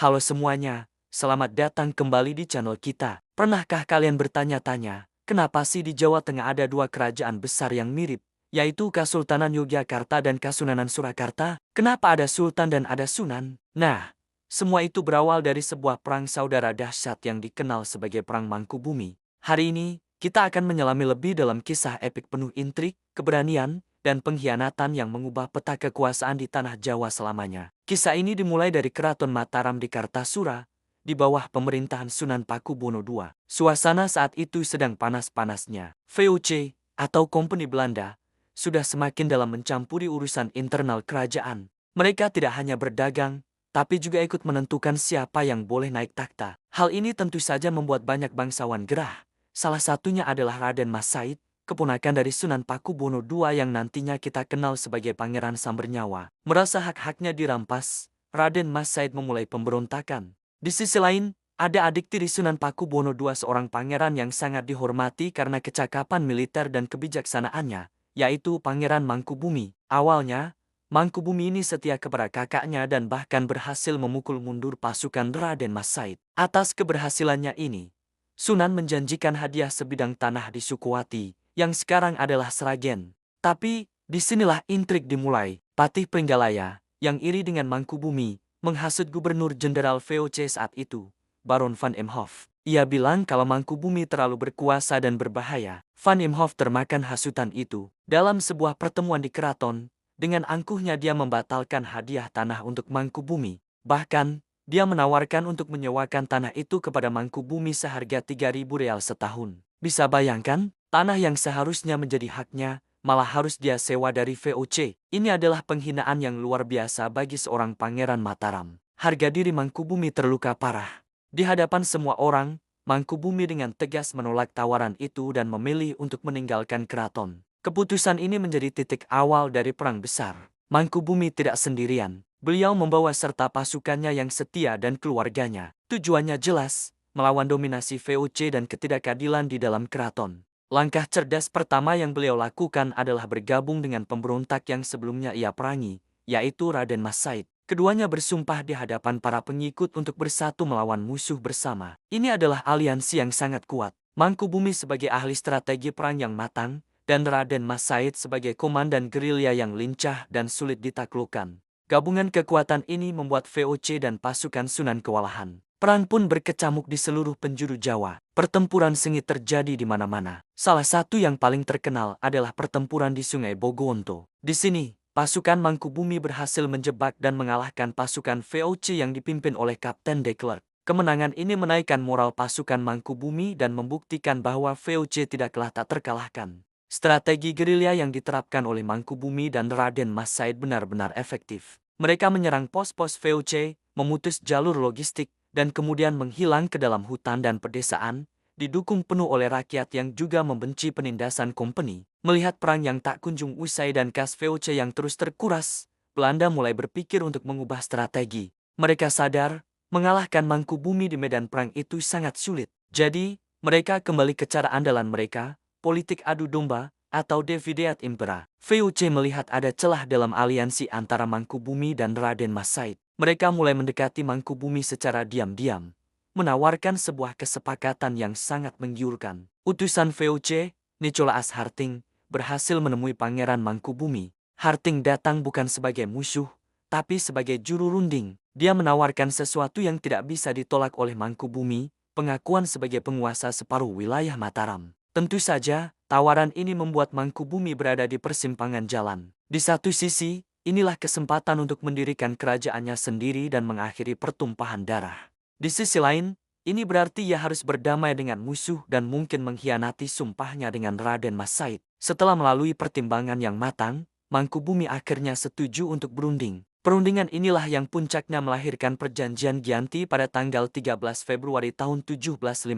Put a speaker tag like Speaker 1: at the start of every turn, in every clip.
Speaker 1: Halo semuanya, selamat datang kembali di channel kita. Pernahkah kalian bertanya-tanya, kenapa sih di Jawa Tengah ada dua kerajaan besar yang mirip, yaitu Kesultanan Yogyakarta dan Kasunanan Surakarta? Kenapa ada sultan dan ada sunan? Nah, semua itu berawal dari sebuah perang saudara dahsyat yang dikenal sebagai Perang Mangkubumi. Hari ini, kita akan menyelami lebih dalam kisah epik penuh intrik, keberanian, dan pengkhianatan yang mengubah peta kekuasaan di tanah Jawa selamanya. Kisah ini dimulai dari Keraton Mataram di Kartasura, di bawah pemerintahan Sunan Pakubuwono II. Suasana saat itu sedang panas-panasnya. VOC, atau Kompeni Belanda, sudah semakin dalam mencampuri urusan internal kerajaan. Mereka tidak hanya berdagang, tapi juga ikut menentukan siapa yang boleh naik takhta. Hal ini tentu saja membuat banyak bangsawan gerah. Salah satunya adalah Raden Mas Said, keponakan dari Sunan Pakubuwono II yang nantinya kita kenal sebagai Pangeran Sambernyawa. Merasa hak-haknya dirampas, Raden Mas Said memulai pemberontakan. Di sisi lain, ada adik tiri Sunan Pakubuwono II, seorang pangeran yang sangat dihormati karena kecakapan militer dan kebijaksanaannya, yaitu Pangeran Mangkubumi. Awalnya, Mangkubumi ini setia kepada kakaknya dan bahkan berhasil memukul mundur pasukan Raden Mas Said. Atas keberhasilannya ini, Sunan menjanjikan hadiah sebidang tanah di Sukuwati, yang sekarang adalah Sragen. Tapi, disinilah intrik dimulai. Patih Pringgalaya, yang iri dengan Mangkubumi, menghasut Gubernur Jenderal VOC saat itu, Baron van Imhoff. Ia bilang kalau Mangkubumi terlalu berkuasa dan berbahaya. Van Imhoff termakan hasutan itu. Dalam sebuah pertemuan di keraton, dengan angkuhnya dia membatalkan hadiah tanah untuk Mangkubumi. Bahkan, dia menawarkan untuk menyewakan tanah itu kepada Mangkubumi seharga 3.000 real setahun. Bisa bayangkan? Tanah yang seharusnya menjadi haknya, malah harus dia sewa dari VOC. Ini adalah penghinaan yang luar biasa bagi seorang Pangeran Mataram. Harga diri Mangkubumi terluka parah. Di hadapan semua orang, Mangkubumi dengan tegas menolak tawaran itu dan memilih untuk meninggalkan keraton. Keputusan ini menjadi titik awal dari perang besar. Mangkubumi tidak sendirian. Beliau membawa serta pasukannya yang setia dan keluarganya. Tujuannya jelas, melawan dominasi VOC dan ketidakadilan di dalam keraton. Langkah cerdas pertama yang beliau lakukan adalah bergabung dengan pemberontak yang sebelumnya ia perangi, yaitu Raden Mas Said. Keduanya bersumpah di hadapan para pengikut untuk bersatu melawan musuh bersama. Ini adalah aliansi yang sangat kuat. Mangkubumi sebagai ahli strategi perang yang matang, dan Raden Mas Said sebagai komandan gerilya yang lincah dan sulit ditaklukkan. Gabungan kekuatan ini membuat VOC dan pasukan Sunan kewalahan. Perang pun berkecamuk di seluruh penjuru Jawa. Pertempuran sengit terjadi di mana-mana. Salah satu yang paling terkenal adalah pertempuran di Sungai Bogowonto. Di sini, pasukan Mangkubumi berhasil menjebak dan mengalahkan pasukan VOC yang dipimpin oleh Kapten de Klerk. Kemenangan ini menaikkan moral pasukan Mangkubumi dan membuktikan bahwa VOC tidaklah tak terkalahkan. Strategi gerilya yang diterapkan oleh Mangkubumi dan Raden Mas Said benar-benar efektif. Mereka menyerang pos-pos VOC, memutus jalur logistik, dan kemudian menghilang ke dalam hutan dan pedesaan, didukung penuh oleh rakyat yang juga membenci penindasan kompeni. Melihat perang yang tak kunjung usai dan kas VOC yang terus terkuras, Belanda mulai berpikir untuk mengubah strategi. Mereka sadar, mengalahkan Mangkubumi di medan perang itu sangat sulit. Jadi, mereka kembali ke cara andalan mereka, politik adu domba, atau Divideat Impera. VOC melihat ada celah dalam aliansi antara Mangkubumi dan Raden Mas Said. Mereka mulai mendekati Mangkubumi secara diam-diam, menawarkan sebuah kesepakatan yang sangat menggiurkan. Utusan VOC, Nicholas Harting, berhasil menemui Pangeran Mangkubumi. Harting datang bukan sebagai musuh, tapi sebagai juru runding. Dia menawarkan sesuatu yang tidak bisa ditolak oleh Mangkubumi, pengakuan sebagai penguasa separuh wilayah Mataram. Tentu saja, tawaran ini membuat Mangkubumi berada di persimpangan jalan. Di satu sisi, inilah kesempatan untuk mendirikan kerajaannya sendiri dan mengakhiri pertumpahan darah. Di sisi lain, ini berarti ia harus berdamai dengan musuh dan mungkin mengkhianati sumpahnya dengan Raden Mas Said. Setelah melalui pertimbangan yang matang, Mangkubumi akhirnya setuju untuk berunding. Perundingan inilah yang puncaknya melahirkan Perjanjian Giyanti pada tanggal 13 Februari tahun 1755.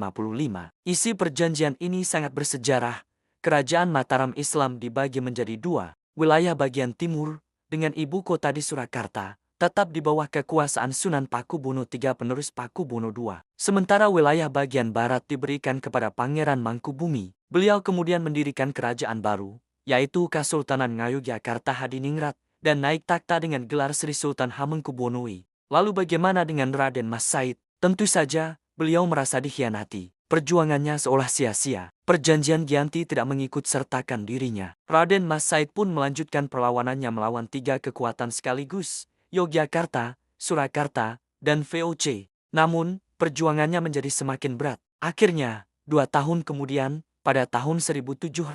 Speaker 1: Isi perjanjian ini sangat bersejarah. Kerajaan Mataram Islam dibagi menjadi dua, wilayah bagian timur, dengan ibu kota di Surakarta, tetap di bawah kekuasaan Sunan Pakubuwono III penerus Pakubuwono II. Sementara wilayah bagian barat diberikan kepada Pangeran Mangkubumi. Beliau kemudian mendirikan kerajaan baru, yaitu Kesultanan Ngayogyakarta Hadiningrat, dan naik takhta dengan gelar Sri Sultan Hamengkubuwono I. Lalu bagaimana dengan Raden Mas Said? Tentu saja, beliau merasa dikhianati. Perjuangannya seolah sia-sia. Perjanjian Gianti tidak mengikut sertakan dirinya. Raden Mas Said pun melanjutkan perlawanannya melawan 3 kekuatan sekaligus, Yogyakarta, Surakarta, dan VOC. Namun, perjuangannya menjadi semakin berat. Akhirnya, 2 tahun kemudian, pada tahun 1757,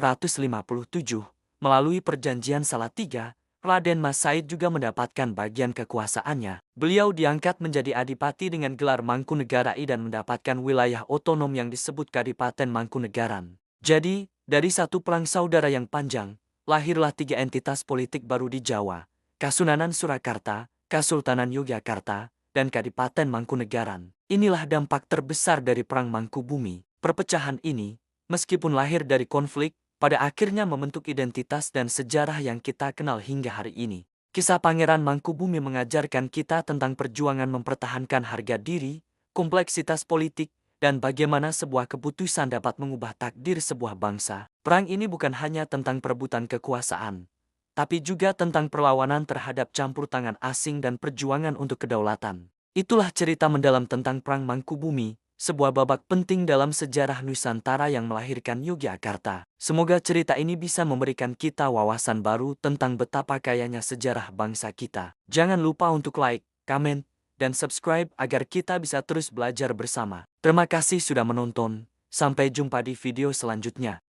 Speaker 1: melalui perjanjian Salatiga, Raden Mas Said juga mendapatkan bagian kekuasaannya. Beliau diangkat menjadi adipati dengan gelar Mangkunegarai dan mendapatkan wilayah otonom yang disebut Kadipaten Mangkunegaran. Jadi, dari satu perang saudara yang panjang, lahirlah 3 entitas politik baru di Jawa: Kasunanan Surakarta, Kasultanan Yogyakarta, dan Kadipaten Mangkunegaran. Inilah dampak terbesar dari Perang Mangkubumi. Perpecahan ini, meskipun lahir dari konflik, pada akhirnya membentuk identitas dan sejarah yang kita kenal hingga hari ini. Kisah Pangeran Mangkubumi mengajarkan kita tentang perjuangan mempertahankan harga diri, kompleksitas politik, dan bagaimana sebuah keputusan dapat mengubah takdir sebuah bangsa. Perang ini bukan hanya tentang perebutan kekuasaan, tapi juga tentang perlawanan terhadap campur tangan asing dan perjuangan untuk kedaulatan. Itulah cerita mendalam tentang Perang Mangkubumi, sebuah babak penting dalam sejarah Nusantara yang melahirkan Yogyakarta. Semoga cerita ini bisa memberikan kita wawasan baru tentang betapa kayanya sejarah bangsa kita. Jangan lupa untuk like, komen, dan subscribe agar kita bisa terus belajar bersama. Terima kasih sudah menonton. Sampai jumpa di video selanjutnya.